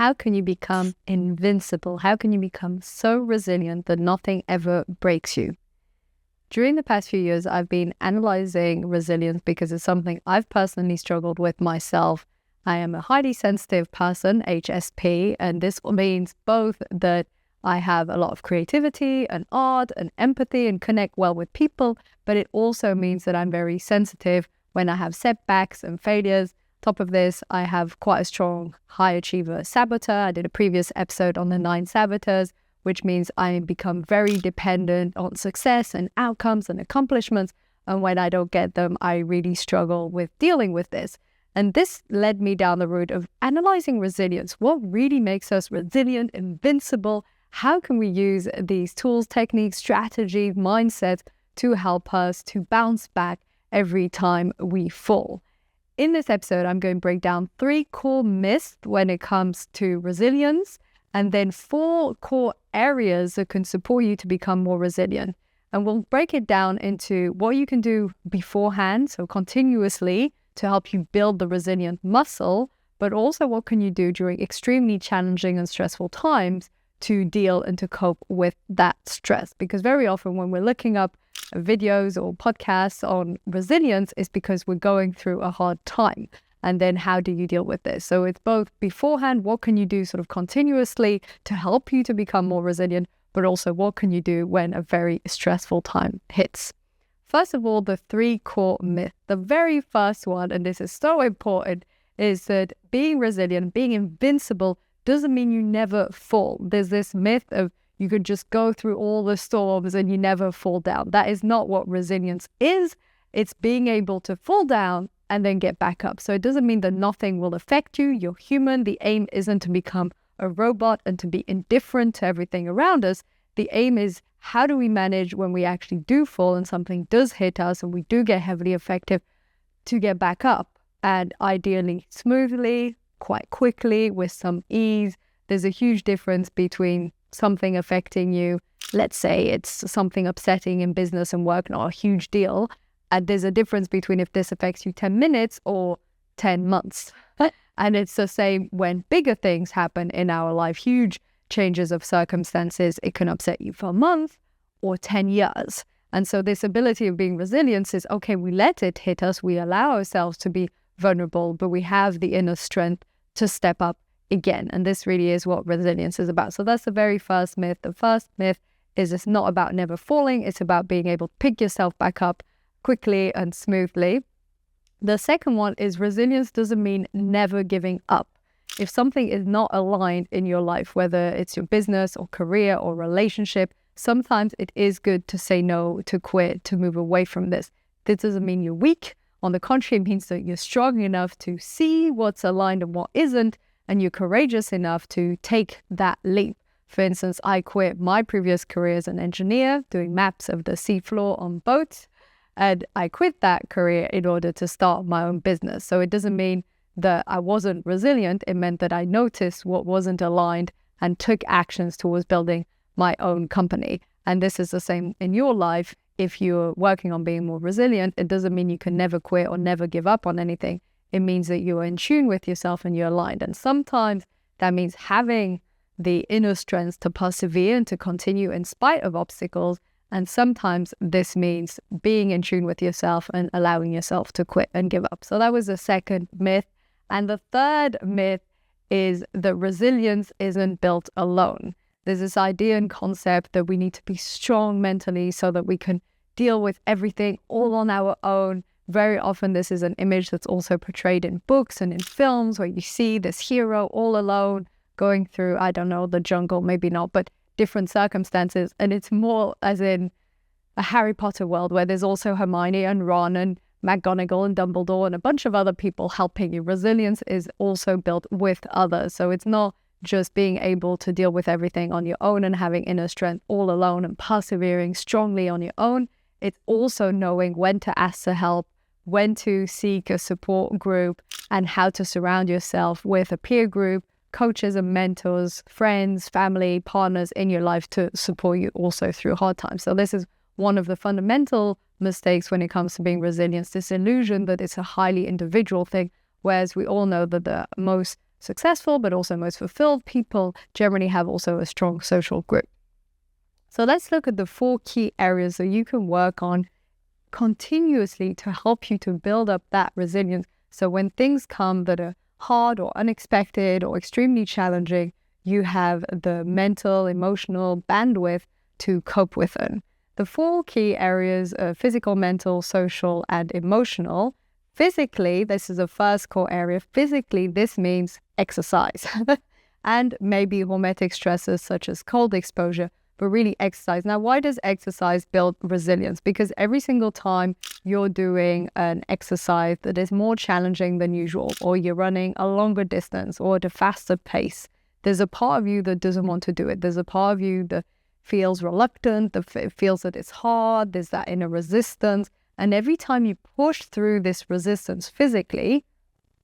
how can you become invincible? How can you become so resilient that nothing ever breaks you? During the past few years, I've been analyzing resilience because it's something I've personally struggled with myself. I am a highly sensitive person, HSP, and this means both that I have a lot of creativity and art and empathy and connect well with people, but it also means that I'm very sensitive when I have setbacks and failures. Top of this, I have quite a strong high achiever saboteur. I did a previous episode on the 9 saboteurs, which means I become very dependent on success and outcomes and accomplishments. And when I don't get them, I really struggle with dealing with this. And this led me down the route of analyzing resilience. What really makes us resilient, invincible? How can we use these tools, techniques, strategies, mindsets to help us to bounce back every time we fall? In this episode, I'm going to break down 3 core myths when it comes to resilience, and then 4 core areas that can support you to become more resilient. And we'll break it down into what you can do beforehand, so continuously, to help you build the resilient muscle, but also what can you do during extremely challenging and stressful times to deal and to cope with that stress. Because very often when we're looking up videos or podcasts on resilience, it's because we're going through a hard time. And then how do you deal with this? So it's both beforehand, what can you do sort of continuously to help you to become more resilient, but also what can you do when a very stressful time hits? First of all, the 3 core myths. The very first one, and this is so important, is that being resilient, being invincible doesn't mean you never fall. There's this myth of you could just go through all the storms and you never fall down. That is not what resilience is. It's being able to fall down and then get back up. So it doesn't mean that nothing will affect you. You're human. The aim isn't to become a robot and to be indifferent to everything around us. The aim is, how do we manage when we actually do fall and something does hit us and we do get heavily affected, to get back up, and ideally smoothly, quite quickly, with some ease. There's a huge difference between something affecting you. Let's say it's something upsetting in business and work, not a huge deal. And there's a difference between if this affects you 10 minutes or 10 months. And it's the same when bigger things happen in our life, huge changes of circumstances. It can upset you for a month or 10 years. And so this ability of being resilient is, okay, we let it hit us. We allow ourselves to be vulnerable, but we have the inner strength to step up again. And this really is what resilience is about. So that's the very first myth. The first myth is it's not about never falling. It's about being able to pick yourself back up quickly and smoothly. The second one is resilience doesn't mean never giving up. If something is not aligned in your life, whether it's your business or career or relationship, sometimes it is good to say no, to quit, to move away from this. This doesn't mean you're weak. On the contrary, it means that you're strong enough to see what's aligned and what isn't, and you're courageous enough to take that leap. For instance, I quit my previous career as an engineer, doing maps of the seafloor on boats, and I quit that career in order to start my own business. So it doesn't mean that I wasn't resilient. It meant that I noticed what wasn't aligned and took actions towards building my own company. And this is the same in your life. If you're working on being more resilient, it doesn't mean you can never quit or never give up on anything. It means that you're in tune with yourself and you're aligned. And sometimes that means having the inner strength to persevere and to continue in spite of obstacles. And sometimes this means being in tune with yourself and allowing yourself to quit and give up. So that was the second myth. And the third myth is that resilience isn't built alone. There's this idea and concept that we need to be strong mentally so that we can deal with everything all on our own. Very often this is an image that's also portrayed in books and in films where you see this hero all alone going through, I don't know, the jungle, maybe not, but different circumstances. And it's more as in a Harry Potter world where there's also Hermione and Ron and McGonagall and Dumbledore and a bunch of other people helping you. Resilience is also built with others. So it's not just being able to deal with everything on your own and having inner strength all alone and persevering strongly on your own. It's also knowing when to ask for help, when to seek a support group, and how to surround yourself with a peer group, coaches and mentors, friends, family, partners in your life to support you also through hard times. So this is one of the fundamental mistakes when it comes to being resilient, this illusion that it's a highly individual thing, whereas we all know that the most successful, but also most fulfilled people generally have also a strong social grip. So let's look at the 4 key areas that you can work on continuously to help you to build up that resilience. So when things come that are hard or unexpected or extremely challenging, you have the mental, emotional bandwidth to cope with it. The 4 key areas are physical, mental, social, and emotional. Physically, this is the first core area. Physically, this means exercise and maybe hormetic stresses such as cold exposure, but really exercise. Now, why does exercise build resilience? Because every single time you're doing an exercise that is more challenging than usual, or you're running a longer distance or at a faster pace, there's a part of you that doesn't want to do it. There's a part of you that feels reluctant, that feels that it's hard, there's that inner resistance. And every time you push through this resistance physically,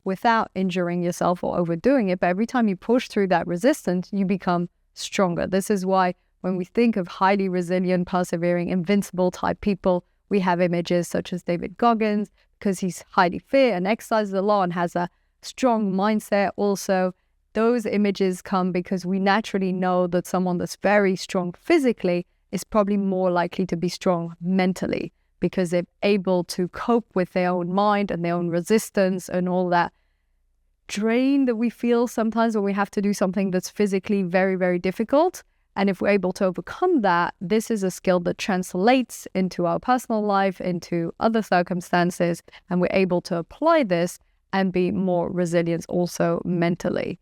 without injuring yourself or overdoing it, but every time you push through that resistance, you become stronger. This is why when we think of highly resilient, persevering, invincible type people, we have images such as David Goggins, because he's highly fit and exercises a lot and has a strong mindset also. Those images come because we naturally know that someone that's very strong physically is probably more likely to be strong mentally, because they're able to cope with their own mind and their own resistance and all that drain that we feel sometimes when we have to do something that's physically very, very difficult. And if we're able to overcome that, this is a skill that translates into our personal life, into other circumstances, and we're able to apply this and be more resilient also mentally.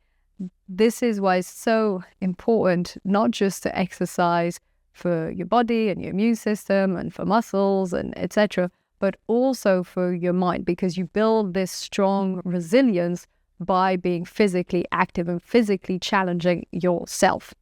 This is why it's so important not just to exercise for your body and your immune system and for muscles and etc., but also for your mind, because you build this strong resilience by being physically active and physically challenging yourself.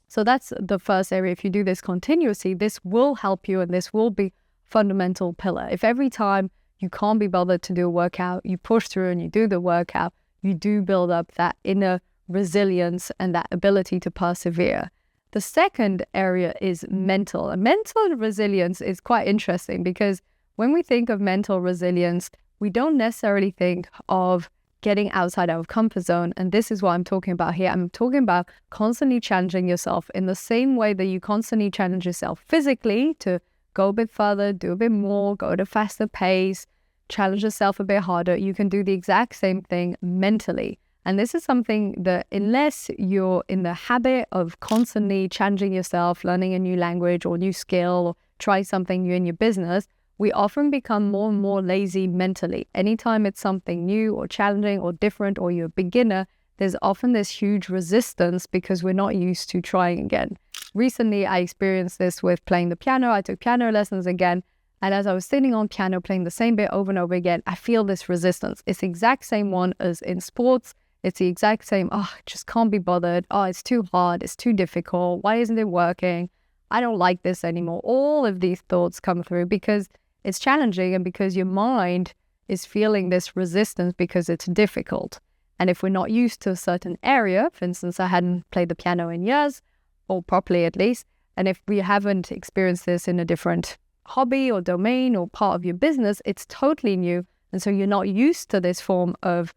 So that's the first area. If you do this continuously, this will help you, and this will be fundamental pillar. If every time you can't be bothered to do a workout, you push through and you do the workout, you do build up that inner resilience and that ability to persevere. The second area is mental. And mental resilience is quite interesting, because when we think of mental resilience, we don't necessarily think of getting outside our comfort zone. And this is what I'm talking about here. I'm talking about constantly challenging yourself in the same way that you constantly challenge yourself physically to go a bit further, do a bit more, go at a faster pace, challenge yourself a bit harder. You can do the exact same thing mentally. And this is something that, unless you're in the habit of constantly challenging yourself, learning a new language or new skill, or try something new in your business, we often become more and more lazy mentally. Anytime it's something new or challenging or different, or you're a beginner, there's often this huge resistance because we're not used to trying again. Recently, I experienced this with playing the piano. I took piano lessons again. And as I was sitting on piano, playing the same bit over and over again, I feel this resistance. It's the exact same one as in sports. It's the exact same, I just can't be bothered. It's too hard. It's too difficult. Why isn't it working? I don't like this anymore. All of these thoughts come through because it's challenging and because your mind is feeling this resistance because it's difficult. And if we're not used to a certain area, for instance, I hadn't played the piano in years, or properly at least, and if we haven't experienced this in a different hobby or domain or part of your business, it's totally new. And so you're not used to this form of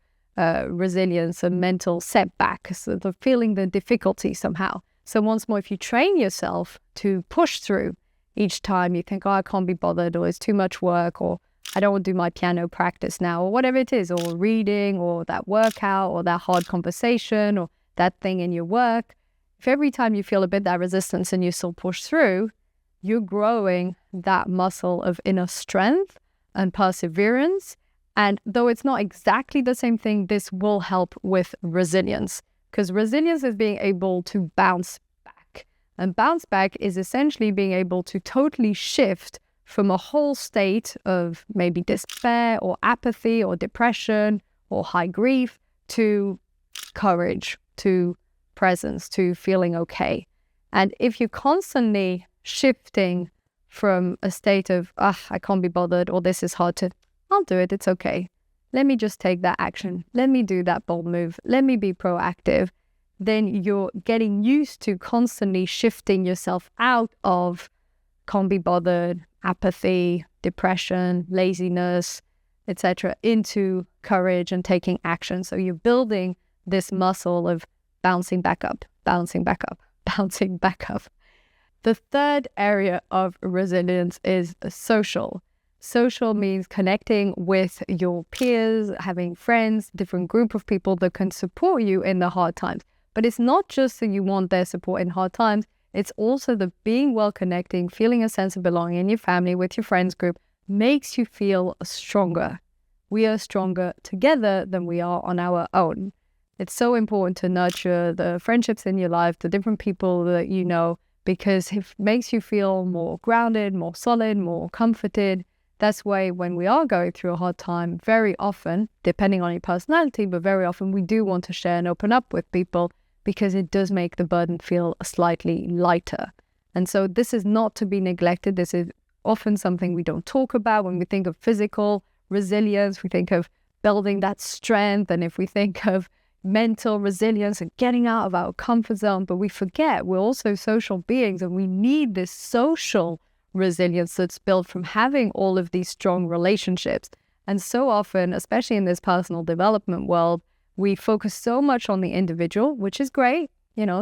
resilience and mental setback, so the feeling the difficulty somehow. So once more, if you train yourself to push through each time you think, I can't be bothered, or it's too much work, or I don't want to do my piano practice now, or whatever it is, or reading, or that workout, or that hard conversation, or that thing in your work, if every time you feel a bit that resistance and you still push through, you're growing that muscle of inner strength and perseverance. And though it's not exactly the same thing, this will help with resilience, because resilience is being able to bounce back. And bounce back is essentially being able to totally shift from a whole state of maybe despair or apathy or depression or high grief to courage, to presence, to feeling okay. And if you're constantly shifting from a state of, I can't be bothered, or this is hard, to, I'll do it, it's okay. Let me just take that action. Let me do that bold move. Let me be proactive. Then you're getting used to constantly shifting yourself out of can't be bothered, apathy, depression, laziness, etc., into courage and taking action. So you're building this muscle of bouncing back up, bouncing back up, bouncing back up. The third area of resilience is social. Social means connecting with your peers, having friends, different group of people that can support you in the hard times. But it's not just that you want their support in hard times. It's also the being well connecting, feeling a sense of belonging in your family, with your friends group, makes you feel stronger. We are stronger together than we are on our own. It's so important to nurture the friendships in your life, the different people that you know, because it makes you feel more grounded, more solid, more comforted. That's why when we are going through a hard time, very often, depending on your personality, but very often we do want to share and open up with people because it does make the burden feel slightly lighter. And so this is not to be neglected. This is often something we don't talk about. When we think of physical resilience, we think of building that strength. And if we think of mental resilience and getting out of our comfort zone, but we forget we're also social beings and we need this social resilience that's built from having all of these strong relationships. And so often, especially in this personal development world, we focus so much on the individual, which is great,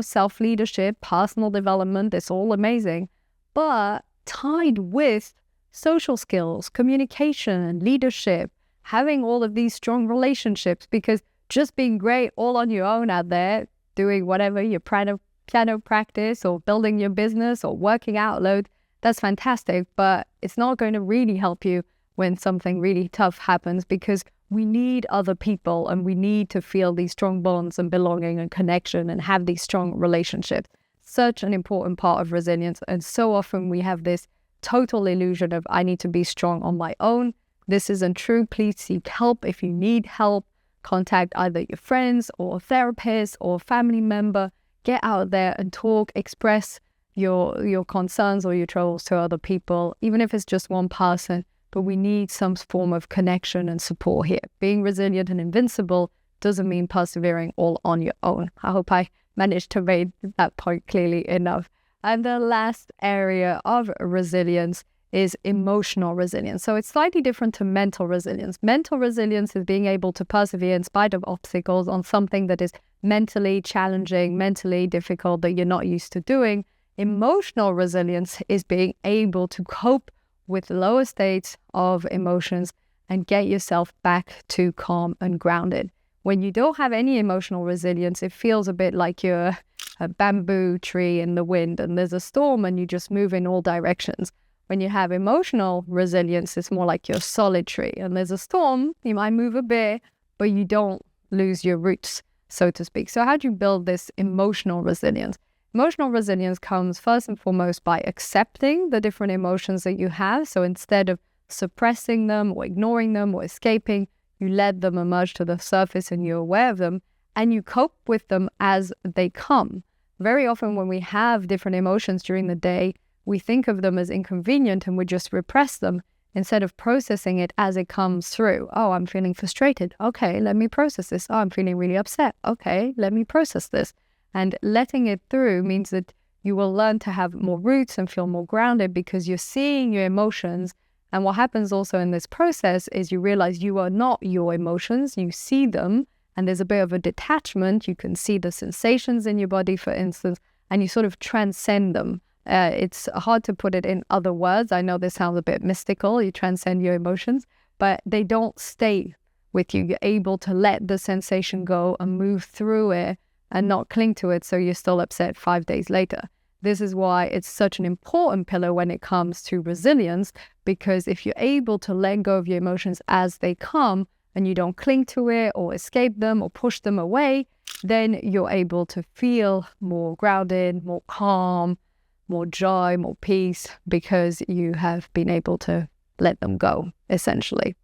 self-leadership, personal development, it's all amazing, but tied with social skills, communication, leadership, having all of these strong relationships, because just being great all on your own out there, doing whatever, your piano practice or building your business or working out loads, that's fantastic, but it's not going to really help you when something really tough happens, because we need other people and we need to feel these strong bonds and belonging and connection and have these strong relationships. Such an important part of resilience. And so often we have this total illusion of I need to be strong on my own. This isn't true. Please seek help. If you need help, contact either your friends or a therapist or family member. Get out there and talk, express your concerns or your troubles to other people, even if it's just one person. But we need some form of connection and support here. Being resilient and invincible doesn't mean persevering all on your own. I hope I managed to make that point clearly enough. And the last area of resilience is emotional resilience. So it's slightly different to mental resilience. Mental resilience is being able to persevere in spite of obstacles on something that is mentally challenging, mentally difficult, that you're not used to doing. Emotional resilience is being able to cope with lower states of emotions and get yourself back to calm and grounded. When you don't have any emotional resilience, it feels a bit like you're a bamboo tree in the wind and there's a storm and you just move in all directions. When you have emotional resilience, it's more like you're a solid tree and there's a storm, you might move a bit, but you don't lose your roots, so to speak. So how do you build this emotional resilience? Emotional resilience comes first and foremost by accepting the different emotions that you have. So instead of suppressing them or ignoring them or escaping, you let them emerge to the surface and you're aware of them and you cope with them as they come. Very often when we have different emotions during the day, we think of them as inconvenient and we just repress them instead of processing it as it comes through. Oh, I'm feeling frustrated. Okay, let me process this. Oh, I'm feeling really upset. Okay, let me process this. And letting it through means that you will learn to have more roots and feel more grounded because you're seeing your emotions. And what happens also in this process is you realize you are not your emotions. You see them and there's a bit of a detachment. You can see the sensations in your body, for instance, and you sort of transcend them. It's hard to put it in other words. I know this sounds a bit mystical. You transcend your emotions, but they don't stay with you. You're able to let the sensation go and move through it and not cling to it so you're still upset 5 days later. This is why it's such an important pillar when it comes to resilience, because if you're able to let go of your emotions as they come and you don't cling to it or escape them or push them away, then you're able to feel more grounded, more calm, more joy, more peace, because you have been able to let them go, essentially.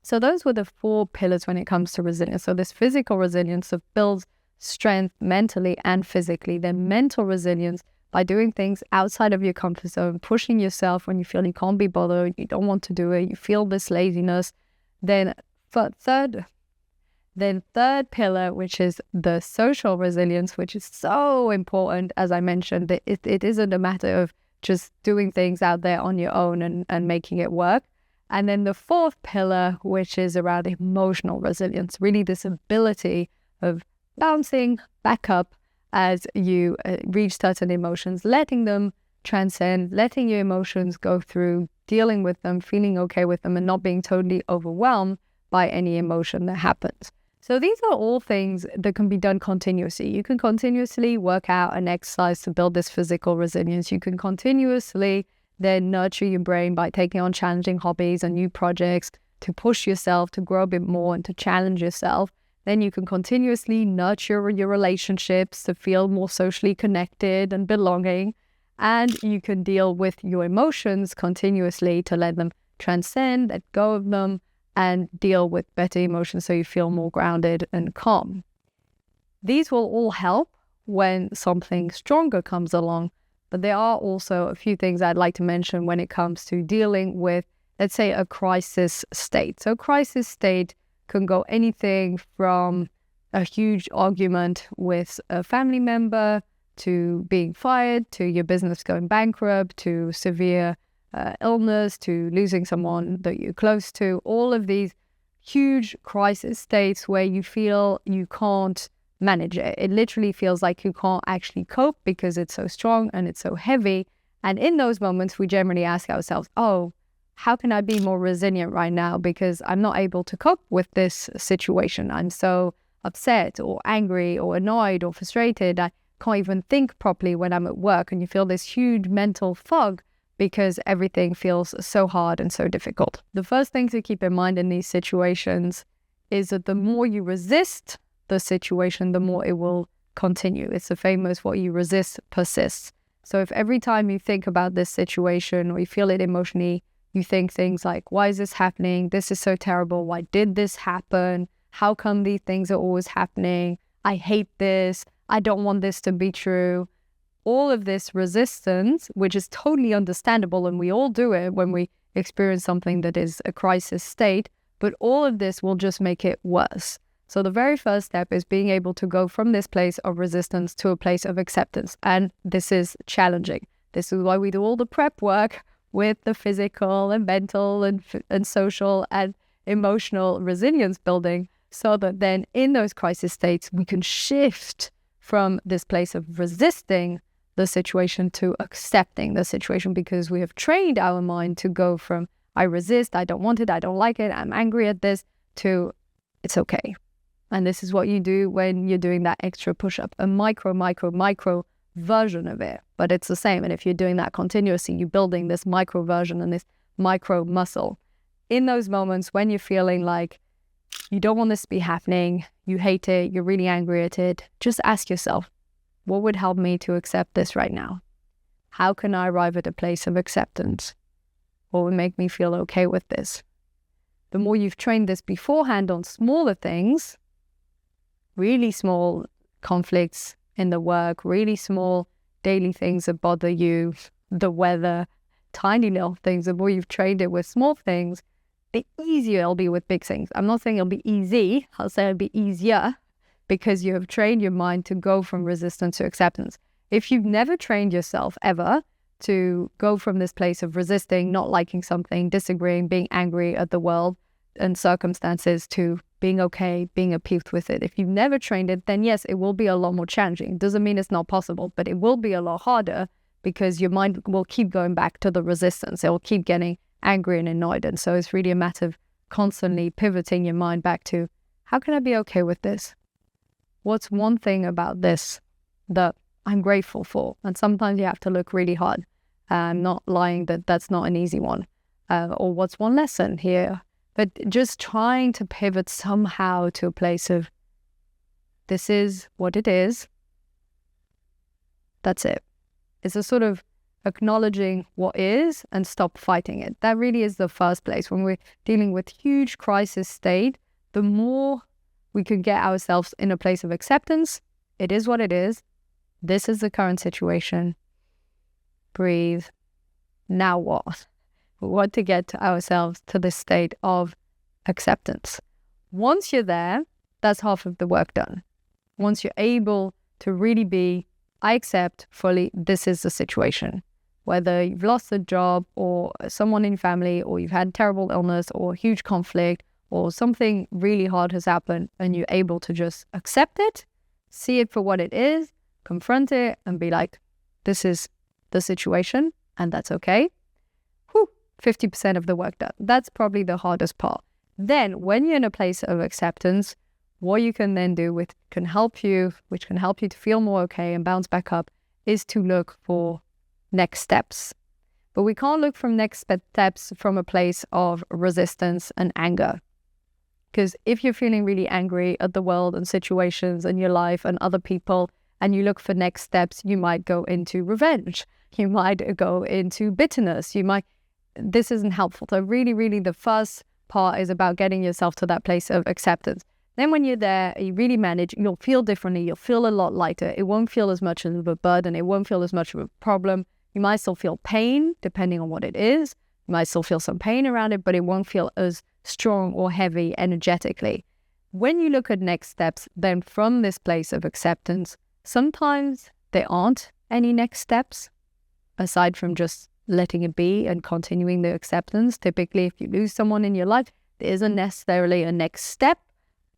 So those were the 4 pillars when it comes to resilience. So this physical resilience that builds strength mentally and physically. Then mental resilience by doing things outside of your comfort zone, pushing yourself when you feel you can't be bothered, you don't want to do it, you feel this laziness. Then third pillar, which is the social resilience, which is so important. As I mentioned, that it isn't a matter of just doing things out there on your own and making it work. And then the 4th pillar, which is around emotional resilience, really this ability of bouncing back up as you reach certain emotions, letting them transcend, letting your emotions go through, dealing with them, feeling okay with them, and not being totally overwhelmed by any emotion that happens. So these are all things that can be done continuously. You can continuously work out and exercise to build this physical resilience. You can continuously then nurture your brain by taking on challenging hobbies and new projects to push yourself to grow a bit more and to challenge yourself. Then you can continuously nurture your relationships to feel more socially connected and belonging. And you can deal with your emotions continuously to let them transcend, let go of them, and deal with better emotions so you feel more grounded and calm. These will all help when something stronger comes along, but there are also a few things I'd like to mention when it comes to dealing with, let's say, a crisis state. So crisis state can go anything from a huge argument with a family member to being fired, to your business going bankrupt, to severe illness, to losing someone that you're close to. All of these huge crisis states where you feel you can't manage it. It literally feels like you can't actually cope because it's so strong and it's so heavy. And in those moments, we generally ask ourselves, oh, how can I be more resilient right now? Because I'm not able to cope with this situation. I'm so upset or angry or annoyed or frustrated. I can't even think properly when I'm at work. And you feel this huge mental fog because everything feels so hard and so difficult. The first thing to keep in mind in these situations is that the more you resist the situation, the more it will continue. It's the famous what you resist persists. So if every time you think about this situation or you feel it emotionally, you think things like, why is this happening? This is so terrible. Why did this happen? How come these things are always happening? I hate this. I don't want this to be true. All of this resistance, which is totally understandable, and we all do it when we experience something that is a crisis state, but all of this will just make it worse. So the very first step is being able to go from this place of resistance to a place of acceptance. And this is challenging. This is why we do all the prep work with the physical and mental and social and emotional resilience building, so that then in those crisis states, we can shift from this place of resisting the situation to accepting the situation, because we have trained our mind to go from I resist, I don't want it, I don't like it, I'm angry at this, to it's okay. And this is what you do when you're doing that extra push-up, a micro version of it, but it's the same. And if you're doing that continuously, you're building this micro version and this micro muscle. In those moments when you're feeling like you don't want this to be happening, you hate it, you're really angry at it, just ask yourself, what would help me to accept this right now? How can I arrive at a place of acceptance? What would make me feel okay with this? The more you've trained this beforehand on smaller things, really small conflicts in the work, really small daily things that bother you, the weather, tiny little things, the more you've trained it with small things, the easier it'll be with big things. I'm not saying it'll be easy, I'll say it'll be easier, because you have trained your mind to go from resistance to acceptance. If you've never trained yourself ever to go from this place of resisting, not liking something, disagreeing, being angry at the world and circumstances, to being okay, being at peace with it, if you've never trained it, then yes, it will be a lot more challenging. It doesn't mean it's not possible, but it will be a lot harder because your mind will keep going back to the resistance. It will keep getting angry and annoyed. And so it's really a matter of constantly pivoting your mind back to, how can I be okay with this? What's one thing about this that I'm grateful for? And sometimes you have to look really hard. I'm not lying that that's not an easy one. Or what's one lesson here? But just trying to pivot somehow to a place of, this is what it is. That's it. It's a sort of acknowledging what is and stop fighting it. That really is the first place. When we're dealing with huge crisis state, the more we can get ourselves in a place of acceptance. It is what it is. This is the current situation. Breathe. Now what? We want to get ourselves to this state of acceptance. Once you're there, that's half of the work done. Once you're able to really be, I accept fully, this is the situation. Whether you've lost a job or someone in your family, or you've had terrible illness or huge conflict, or something really hard has happened and you're able to just accept it, see it for what it is, confront it and be like, this is the situation and that's okay. 50% of the work done. That's probably the hardest part. Then when you're in a place of acceptance, what you can then do which can help you to feel more okay and bounce back up is to look for next steps. But we can't look from next steps from a place of resistance and anger. Because if you're feeling really angry at the world and situations and your life and other people, and you look for next steps, you might go into revenge. You might go into bitterness. This isn't helpful. So really, the first part is about getting yourself to that place of acceptance. Then when you're there, you really manage, you'll feel differently. You'll feel a lot lighter. It won't feel as much of a burden. It won't feel as much of a problem. You might still feel pain, depending on what it is. You might still feel some pain around it, but it won't feel as strong or heavy energetically. When you look at next steps, then from this place of acceptance, sometimes there aren't any next steps, aside from just letting it be and continuing the acceptance. Typically, if you lose someone in your life, there isn't necessarily a next step.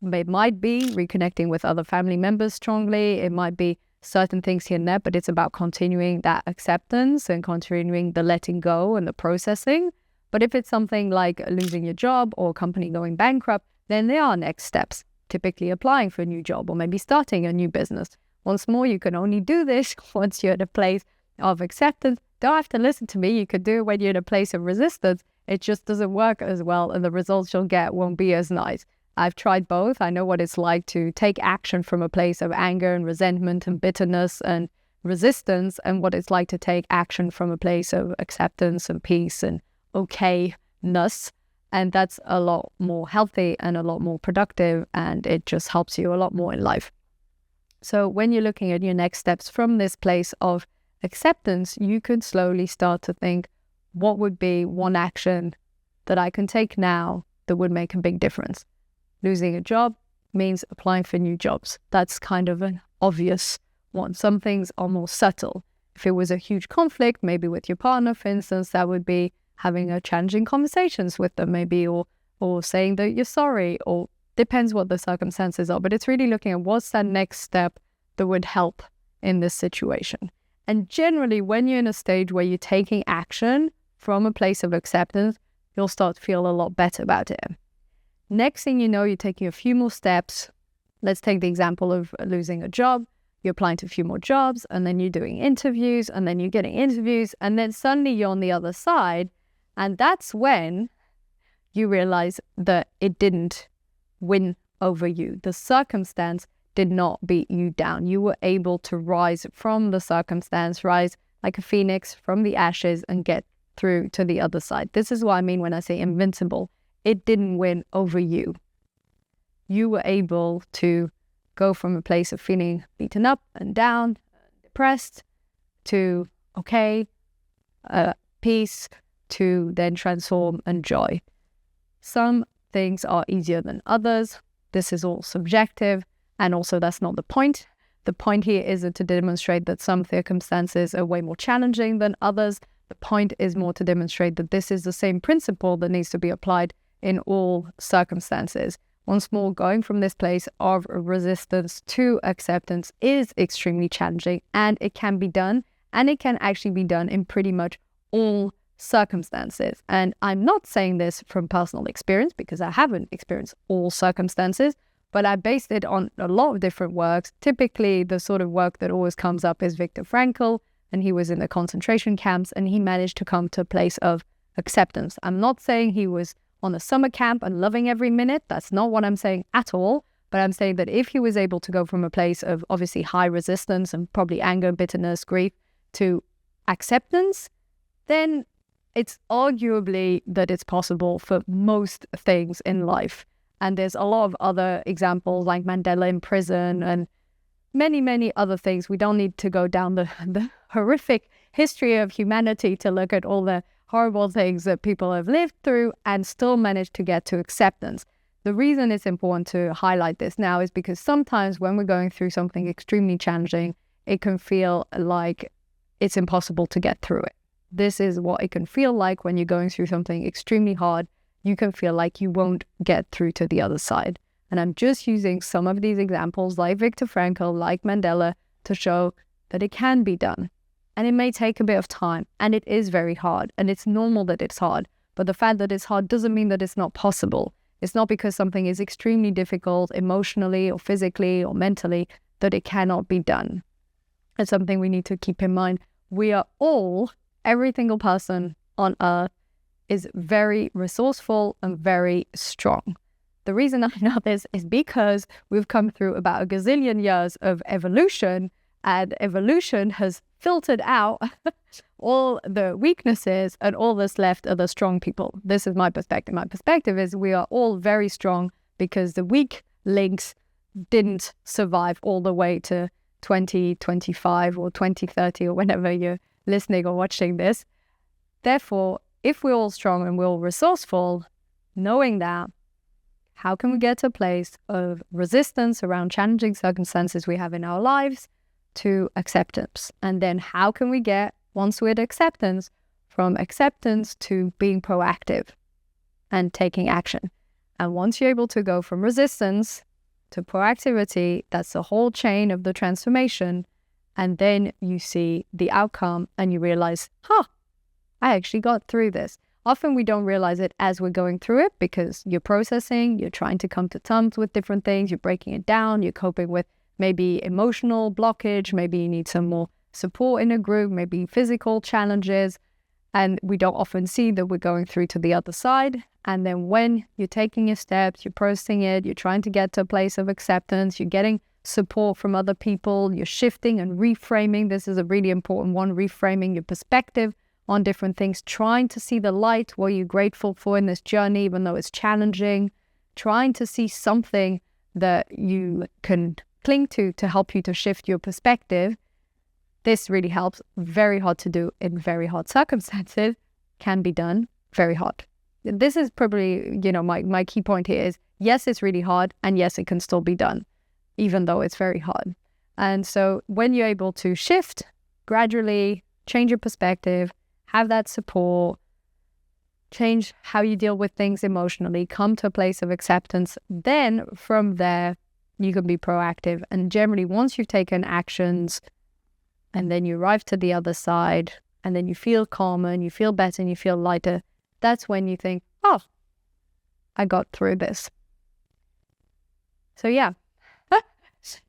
It might be reconnecting with other family members strongly. It might be certain things here and there, but it's about continuing that acceptance and continuing the letting go and the processing. But if it's something like losing your job or a company going bankrupt, then there are next steps, typically applying for a new job or maybe starting a new business. Once more, you can only do this once you're at a place of acceptance. Don't have to listen to me. You could do it when you're in a place of resistance. It just doesn't work as well, and the results you'll get won't be as nice. I've tried both. I know what it's like to take action from a place of anger and resentment and bitterness and resistance, and what it's like to take action from a place of acceptance and peace and okayness. And that's a lot more healthy and a lot more productive, and it just helps you a lot more in life. So when you're looking at your next steps from this place of acceptance, you could slowly start to think, what would be one action that I can take now that would make a big difference? Losing a job means applying for new jobs. That's kind of an obvious one. Some things are more subtle. If it was a huge conflict, maybe with your partner, for instance, that would be having a challenging conversations with them, maybe, or saying that you're sorry, or depends what the circumstances are. But it's really looking at what's that next step that would help in this situation. And generally, when you're in a stage where you're taking action from a place of acceptance, you'll start to feel a lot better about it. Next thing you know, you're taking a few more steps. Let's take the example of losing a job. You're applying to a few more jobs, and then you're doing interviews, and then you're getting interviews, and then suddenly you're on the other side. And that's when you realize that it didn't win over you. The circumstance did not beat you down. You were able to rise from the circumstance, rise like a phoenix from the ashes and get through to the other side. This is what I mean when I say invincible. It didn't win over you. You were able to go from a place of feeling beaten up and down, depressed, to peace, to then transform and joy. Some things are easier than others. This is all subjective, and also that's not the point. The point here isn't to demonstrate that some circumstances are way more challenging than others. The point is more to demonstrate that this is the same principle that needs to be applied in all circumstances. Once more, going from this place of resistance to acceptance is extremely challenging, and it can be done, and it can actually be done in pretty much all circumstances. And I'm not saying this from personal experience because I haven't experienced all circumstances, but I based it on a lot of different works. Typically, the sort of work that always comes up is Viktor Frankl, and he was in the concentration camps, and he managed to come to a place of acceptance. I'm not saying he was on a summer camp and loving every minute. That's not what I'm saying at all. But I'm saying that if he was able to go from a place of obviously high resistance and probably anger, bitterness, grief to acceptance, then it's arguably that it's possible for most things in life. And there's a lot of other examples like Mandela in prison and many, many other things. We don't need to go down the horrific history of humanity to look at all the horrible things that people have lived through and still manage to get to acceptance. The reason it's important to highlight this now is because sometimes when we're going through something extremely challenging, it can feel like it's impossible to get through it. This is what it can feel like when you're going through something extremely hard. you can feel like you won't get through to the other side. And I'm just using some of these examples like Viktor Frankl, like Mandela, to show that it can be done. And it may take a bit of time, and it is very hard, and it's normal that it's hard. But the fact that it's hard doesn't mean that it's not possible. It's not because something is extremely difficult emotionally or physically or mentally that it cannot be done. It's something we need to keep in mind. We are all, every single person on earth is very resourceful and very strong. The reason I know this is because we've come through about a gazillion years of evolution, and evolution has filtered out all the weaknesses, and all that's left are the strong people. This is my perspective. My perspective is we are all very strong because the weak links didn't survive all the way to 2025 or 2030 or whenever you're listening or watching this. Therefore, if we're all strong and we're all resourceful, knowing that, how can we get to a place of resistance around challenging circumstances we have in our lives to acceptance? And then how can we get, once we're at acceptance, from acceptance to being proactive and taking action? And once you're able to go from resistance to proactivity, that's the whole chain of the transformation. And then you see the outcome and you realize, I actually got through this. Often we don't realize it as we're going through it because you're processing, you're trying to come to terms with different things, you're breaking it down, you're coping with maybe emotional blockage, maybe you need some more support in a group, maybe physical challenges, and we don't often see that we're going through to the other side. And then when you're taking your steps, you're processing it, you're trying to get to a place of acceptance, you're getting support from other people, you're shifting and reframing. This is a really important one, reframing your perspective on different things, trying to see the light, what you're grateful for in this journey, even though it's challenging, trying to see something that you can cling to help you to shift your perspective. This really helps. Very hard to do in very hard circumstances. Can be done. Very hard. This is probably, my key point here is, yes, it's really hard, and yes, it can still be done, even though it's very hard. And so when you're able to shift gradually, change your perspective, have that support, change how you deal with things emotionally, come to a place of acceptance, then from there, you can be proactive. And generally, once you've taken actions and then you arrive to the other side and then you feel calmer and you feel better and you feel lighter, that's when you think, I got through this. So yeah,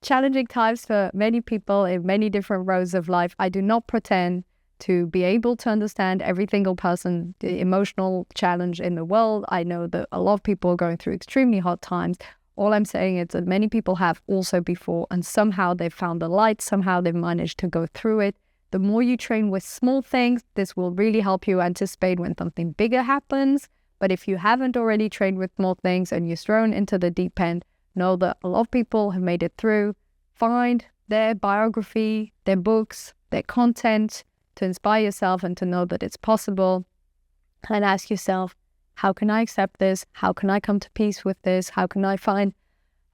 challenging times for many people in many different roads of life. I do not pretend to be able to understand every single person, the emotional challenge in the world. I know that a lot of people are going through extremely hard times. All I'm saying is that many people have also before, and somehow they've found the light, somehow they've managed to go through it. The more you train with small things, this will really help you anticipate when something bigger happens. But if you haven't already trained with small things and you're thrown into the deep end, know that a lot of people have made it through. Find their biography, their books, their content to inspire yourself and to know that it's possible. And ask yourself, how can I accept this? How can I come to peace with this? How can I find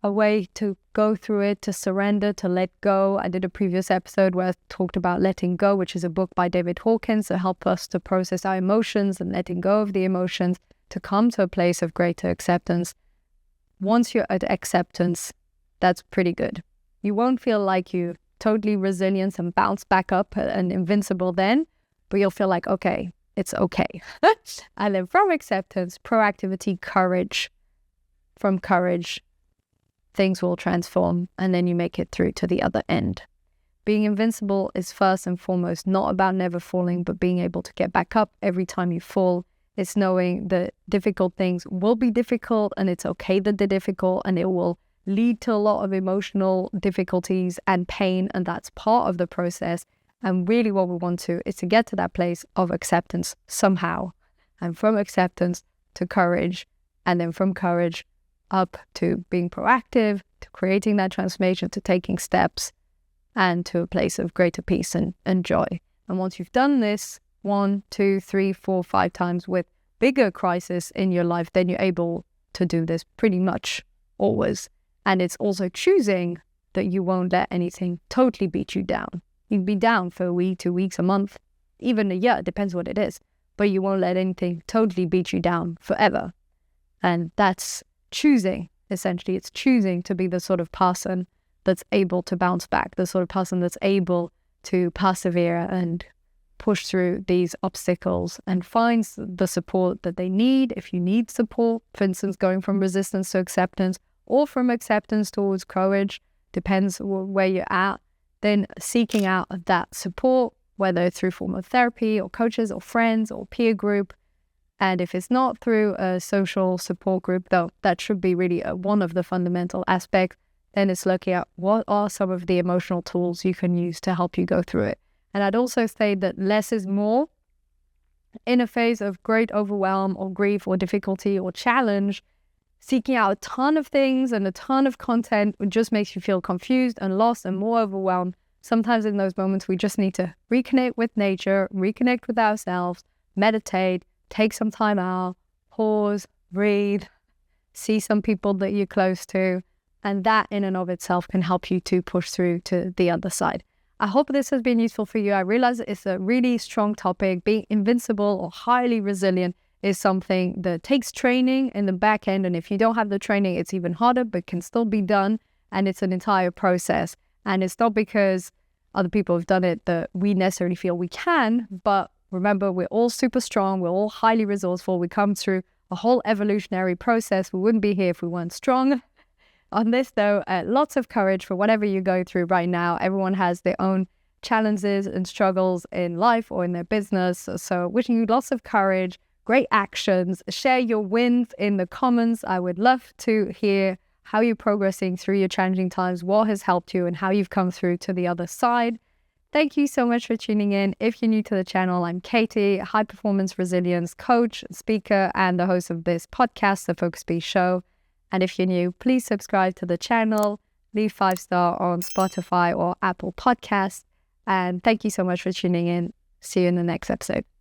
a way to go through it, to surrender, to let go? I did a previous episode where I talked about Letting Go, which is a book by David Hawkins that helps us to process our emotions and letting go of the emotions to come to a place of greater acceptance. Once you're at acceptance, that's pretty good. You won't feel like you're totally resilient and bounce back up and invincible then, but you'll feel like, okay, it's okay. And then from acceptance, proactivity, courage. From courage, things will transform, and then you make it through to the other end. Being invincible is first and foremost not about never falling, but being able to get back up every time you fall. It's knowing that difficult things will be difficult, and it's okay that they're difficult, and it will lead to a lot of emotional difficulties and pain, and that's part of the process. And really what we want to is to get to that place of acceptance somehow. And from acceptance to courage, and then from courage up to being proactive, to creating that transformation, to taking steps, and to a place of greater peace and joy. And once you've done this 1, 2, 3, 4, 5 times with bigger crisis in your life, then you're able to do this pretty much always. And it's also choosing that you won't let anything totally beat you down. You'd be down for a week, 2 weeks, a month, even a year, it depends what it is. But you won't let anything totally beat you down forever. And that's choosing, essentially. It's choosing to be the sort of person that's able to bounce back, the sort of person that's able to persevere and push through these obstacles and finds the support that they need. If you need support, for instance, going from resistance to acceptance or from acceptance towards courage, depends where you're at, then seeking out that support, whether through formal therapy or coaches or friends or peer group. And if it's not through a social support group, though that should be really one of the fundamental aspects, then it's looking at what are some of the emotional tools you can use to help you go through it. And I'd also say that less is more. In a phase of great overwhelm or grief or difficulty or challenge, seeking out a ton of things and a ton of content just makes you feel confused and lost and more overwhelmed. Sometimes in those moments, we just need to reconnect with nature, reconnect with ourselves, meditate, take some time out, pause, breathe, see some people that you're close to. And that in and of itself can help you to push through to the other side. I hope this has been useful for you. I realize it's a really strong topic. Being invincible or highly resilient is something that takes training in the back end. And if you don't have the training, it's even harder, but can still be done. And it's an entire process. And it's not because other people have done it that we necessarily feel we can. But remember, we're all super strong. We're all highly resourceful. We come through a whole evolutionary process. We wouldn't be here if we weren't strong. On this, though, lots of courage for whatever you're going through right now. Everyone has their own challenges and struggles in life or in their business. So wishing you lots of courage, great actions. Share your wins in the comments. I would love to hear how you're progressing through your challenging times, what has helped you, and how you've come through to the other side. Thank you so much for tuning in. If you're new to the channel, I'm Katie, high performance resilience coach, speaker, and the host of this podcast, The Focus Be Show. And if you're new, please subscribe to the channel, leave 5-star on Spotify or Apple Podcasts. And thank you so much for tuning in. See you in the next episode.